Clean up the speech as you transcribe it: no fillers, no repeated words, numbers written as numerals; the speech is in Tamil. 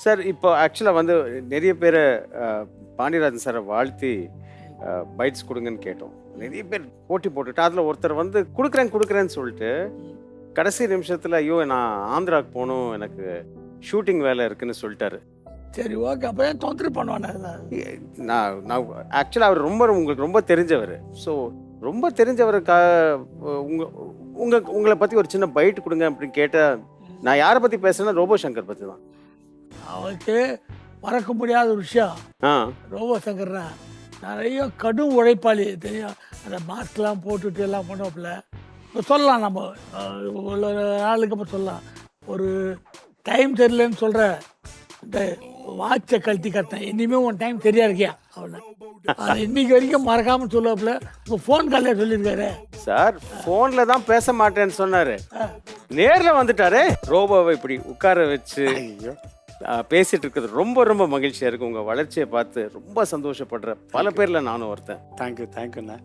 சார் இப்போ ஆக்சுவலாக வந்து நிறைய பேரை பாண்டியராஜன் சாரை வாழ்த்தி பைட்ஸ் கொடுங்கன்னு கேட்டோம். நிறைய பேர் போட்டி போட்டுட்டு அதில் ஒருத்தர் வந்து கொடுக்குறேன்னு சொல்லிட்டு கடைசி நிமிஷத்தில் ஐயோ நான் ஆந்திராவுக்கு போகணும் எனக்கு ஷூட்டிங் வேலை இருக்குன்னு சொல்லிட்டாரு. சரி ஓகே, அப்போ ஏன் தொந்தரவு பண்ணுவானே? நான் ஆக்சுவலாக அவர் உங்களுக்கு ரொம்ப தெரிஞ்சவர். ஸோ ரொம்ப தெரிஞ்சவருக்கா உங்களை பற்றி ஒரு சின்ன பைட் கொடுங்க அப்படின்னு கேட்டால் நான் யாரை பற்றி பேசுகிறேன்னா ரோபோ சங்கர் பற்றி தான். அவருக்கு மறக்க முடியாத ஒரு விஷயம். ரோபோ சங்கர்னா நிறைய கடும் உழைப்பாளி தெரியும். அந்த மாஸ்க்லாம் போட்டுட்டு எல்லாம் பண்ணுவாப்புல. இப்போ சொல்லலாம், நம்ம ஒரு நாளுக்கு அப்புறம் சொல்லலாம். ஒரு டைம் தெரியலன்னு சொல்கிற இந்த வாட்சை கழட்டி கட்டினேன், இனிமேல் உன் டைம் சரியா இருக்கியா அவனை இன்னைக்கு வரைக்கும் மறக்காமல் சொல்லுவாப்புல. இப்போ ஃபோன் காலில் சொல்லியிருக்காரு சார். ஃபோனில் தான் பேச மாட்டேன்னு சொன்னார், நேரில் வந்துட்டாரு. ரோபோவை இப்படி உட்கார வச்சு பேசிட்டு இருக்கிறது ரொம்ப ரொம்ப மகிழ்ச்சியாக இருக்குது. உங்கள் வளர்ச்சியை பார்த்து ரொம்ப சந்தோஷப்படுற பல பேரில் நானும் ஒருத்தன். தேங்க்யூண்ணா.